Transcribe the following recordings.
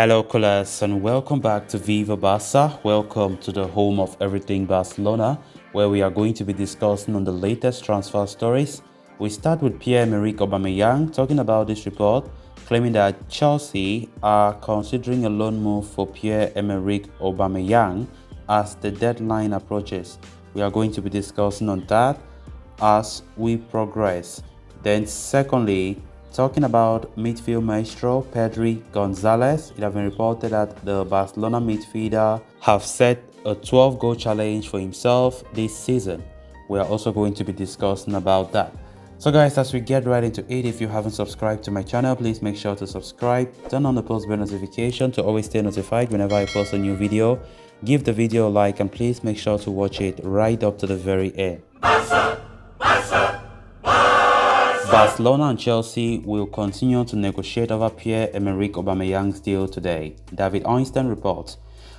Hello, Colas, and welcome back to Viva Barca. Welcome to the home of everything Barcelona, where we are going to be discussing on the latest transfer stories. We start with Pierre-Emerick Aubameyang talking about this report, claiming that Chelsea are considering a loan move for Pierre-Emerick Aubameyang as the deadline approaches. We are going to be discussing on that as we progress. Then secondly, talking about midfield maestro Pedri Gonzalez, it has been reported that the Barcelona midfielder have set a 12-goal challenge for himself this season. We are also going to be discussing about that. So guys, as we get right into it, if you haven't subscribed to my channel, please make sure to subscribe, turn on the post bell notification to always stay notified whenever I post a new video. Give the video a like and please make sure to watch it right up to the very end. Barcelona and Chelsea will continue to negotiate over Pierre-Emerick Aubameyang's deal today, David Einstein reports.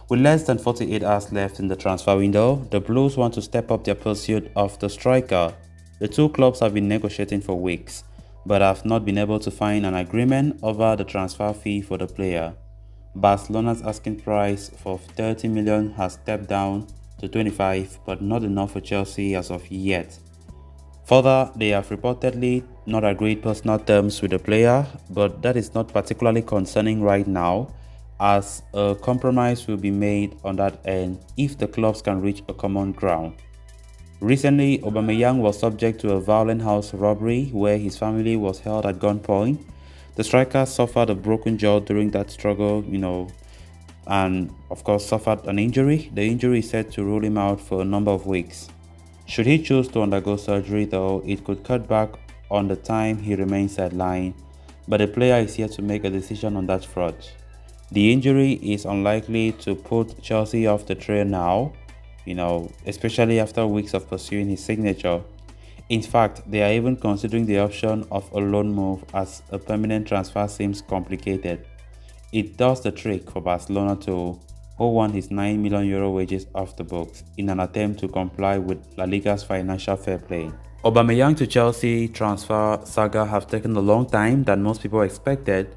With less than 48 hours left in the transfer window, the Blues want to step up their pursuit of the striker. The two clubs have been negotiating for weeks, but have not been able to find an agreement over the transfer fee for the player. Barcelona's asking price for 30 million has stepped down to 25, but not enough for Chelsea as of yet. Further, they have reportedly not agreed personal terms with the player, but that is not particularly concerning right now, as a compromise will be made on that end if the clubs can reach a common ground. Recently, Aubameyang was subject to a violent house robbery where his family was held at gunpoint. The striker suffered a broken jaw during that struggle, and of course suffered an injury. The injury is said to rule him out for a number of weeks. Should he choose to undergo surgery though, it could cut back on the time he remains sidelined, but the player is yet to make a decision on that front. The injury is unlikely to put Chelsea off the trail now, especially after weeks of pursuing his signature. In fact, they are even considering the option of a loan move as a permanent transfer seems complicated. It does the trick for Barcelona too, who won his €9 million wages off the books in an attempt to comply with La Liga's financial fair play. Aubameyang to Chelsea transfer saga have taken a long time than most people expected.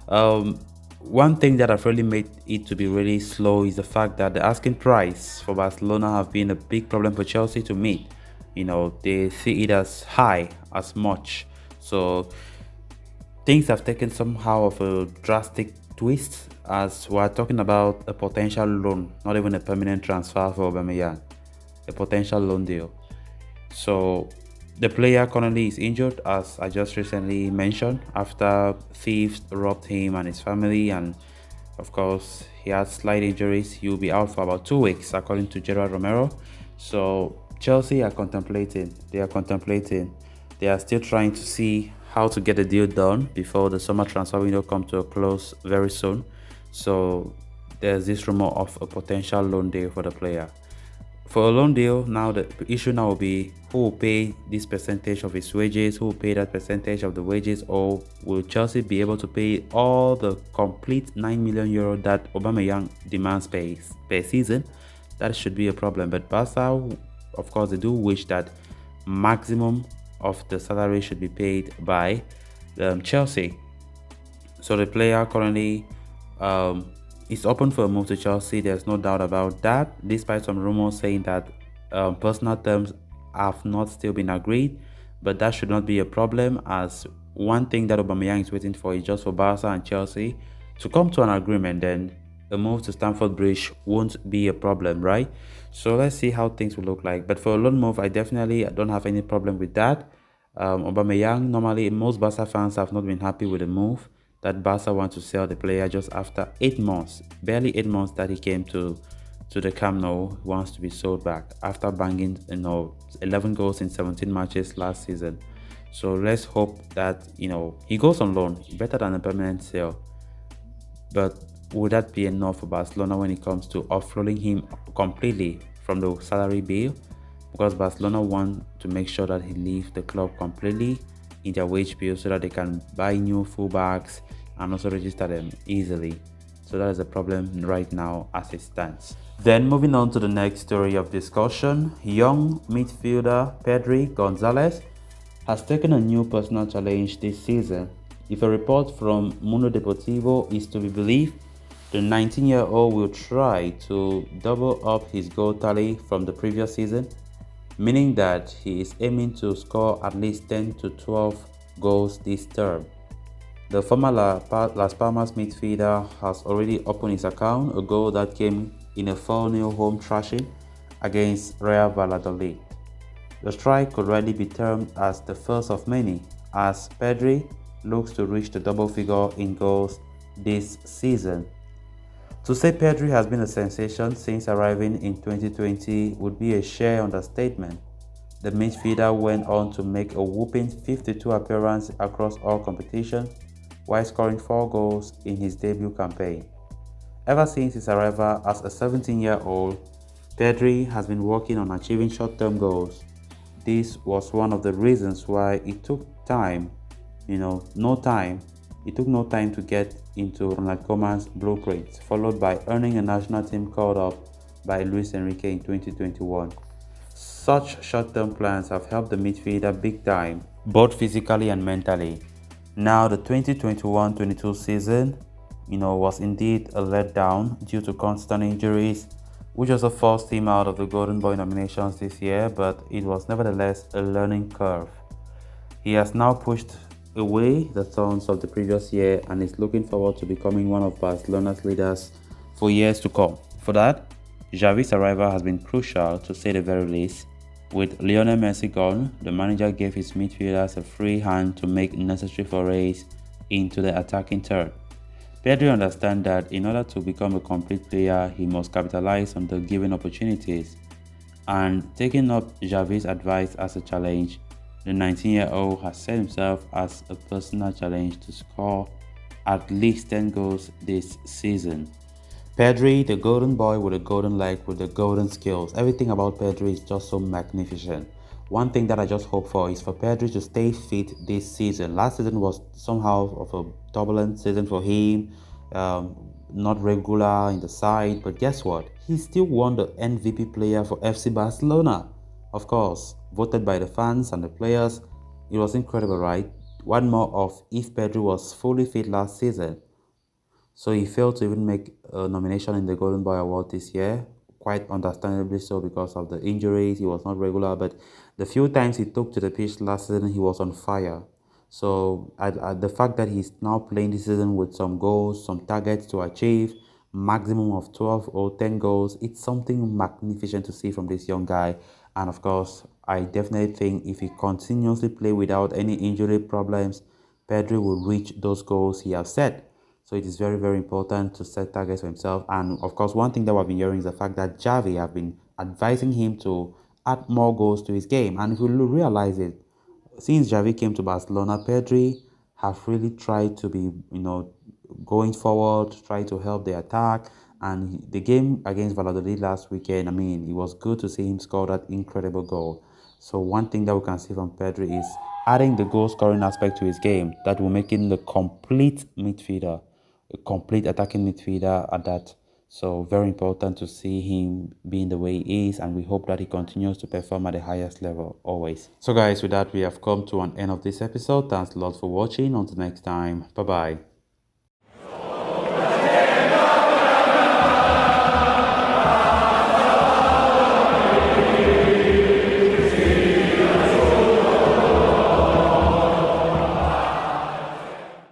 One thing that have really made it to be really slow is the fact that the asking price for Barcelona have been a big problem for Chelsea to meet. They see it as high, as much. So things have taken somehow of a drastic twist, as we're talking about a potential loan, not even a permanent transfer for Aubameyang, a potential loan deal. So the player currently is injured, as I just recently mentioned, after thieves robbed him and his family, and of course he has slight injuries. He will be out for about 2 weeks according to Gerard Romero. So Chelsea are contemplating, they are still trying to see how to get the deal done before the summer transfer window comes to a close very soon. So there's this rumor of a potential loan deal for the player. For a loan deal, now the issue now will be who will pay this percentage of his wages, who will pay that percentage of the wages, or will Chelsea be able to pay all the complete €9 million that Aubameyang demands per season? That should be a problem. But Barca, of course, they do wish that maximum of the salary should be paid by Chelsea. So the player currently is open for a move to Chelsea. There's no doubt about that, despite some rumors saying that personal terms have not still been agreed. But that should not be a problem, as one thing that Aubameyang is waiting for is just for Barca and Chelsea to come to an agreement. Then a move to Stamford Bridge won't be a problem, right? So let's see how things will look like. But for a loan move, I definitely don't have any problem with that. Aubameyang, normally most Barca fans have not been happy with the move that Barca want to sell the player just after 8 months, barely 8 months that he came to the Camp Nou. Wants to be sold back after banging 11 goals in 17 matches last season. So let's hope that he goes on loan, better than a permanent sale. But would that be enough for Barcelona when it comes to offloading him completely from the salary bill? Because Barcelona want to make sure that he leaves the club completely in their wage bill so that they can buy new fullbacks and also register them easily. So that is a problem right now as it stands. Then moving on to the next story of discussion, young midfielder Pedri Gonzalez has taken a new personal challenge this season. If a report from Mundo Deportivo is to be believed, The 19-year-old will try to double up his goal tally from the previous season, meaning that he is aiming to score at least 10 to 12 goals this term. The former Las Palmas midfielder has already opened his account, a goal that came in a 4-0 home thrashing against Real Valladolid. The strike could rightly be termed as the first of many, as Pedri looks to reach the double figure in goals this season. To say Pedri has been a sensation since arriving in 2020 would be a sheer understatement. The midfielder went on to make a whopping 52 appearances across all competitions, while scoring 4 goals in his debut campaign. Ever since his arrival as a 17-year-old, Pedri has been working on achieving short-term goals. This was one of the reasons why it took time, it took no time to get into Ronald Koeman's blueprint, followed by earning a national team called up by Luis Enrique in 2021. Such short-term plans have helped the midfielder big time, both physically and mentally. Now, the 2021-22 season, was indeed a letdown due to constant injuries, which also forced him out of the Golden Boy nominations this year, but it was nevertheless a learning curve. He has now pushed away the thorns of the previous year and is looking forward to becoming one of Barcelona's leaders for years to come. For that, Xavi's arrival has been crucial, to say the very least. With Lionel Messi gone, the manager gave his midfielders a free hand to make necessary forays into the attacking third. Pedri understands that in order to become a complete player, he must capitalize on the given opportunities. And taking up Xavi's advice as a challenge, the 19-year-old has set himself as a personal challenge to score at least 10 goals this season. Pedri, the golden boy with a golden leg, with the golden skills. Everything about Pedri is just so magnificent. One thing that I just hope for is for Pedri to stay fit this season. Last season was somehow of a turbulent season for him, not regular in the side. But guess what? He still won the MVP player for FC Barcelona. Of course, voted by the fans and the players. It was incredible, right? One more of if Pedri was fully fit last season. So he failed to even make a nomination in the Golden Boy Award this year, quite understandably so because of the injuries. He was not regular, but the few times he took to the pitch last season, he was on fire. So the fact that he's now playing this season with some goals, some targets to achieve, maximum of 12 or 10 goals, it's something magnificent to see from this young guy. And of course, I definitely think if he continuously play without any injury problems, Pedri will reach those goals he has set. So it is very, very important to set targets for himself. And of course, one thing that we've been hearing is the fact that Xavi have been advising him to add more goals to his game. And if you realize it, since Xavi came to Barcelona, Pedri have really tried to be, going forward, try to help the attack. And the game against Valladolid last weekend, it was good to see him score that incredible goal. So one thing that we can see from Pedri is adding the goal scoring aspect to his game that will make him the complete midfielder, a complete attacking midfielder at that. So very important to see him being the way he is, and we hope that he continues to perform at the highest level always. So guys, with that, we have come to an end of this episode. Thanks a lot for watching. Until next time, bye bye.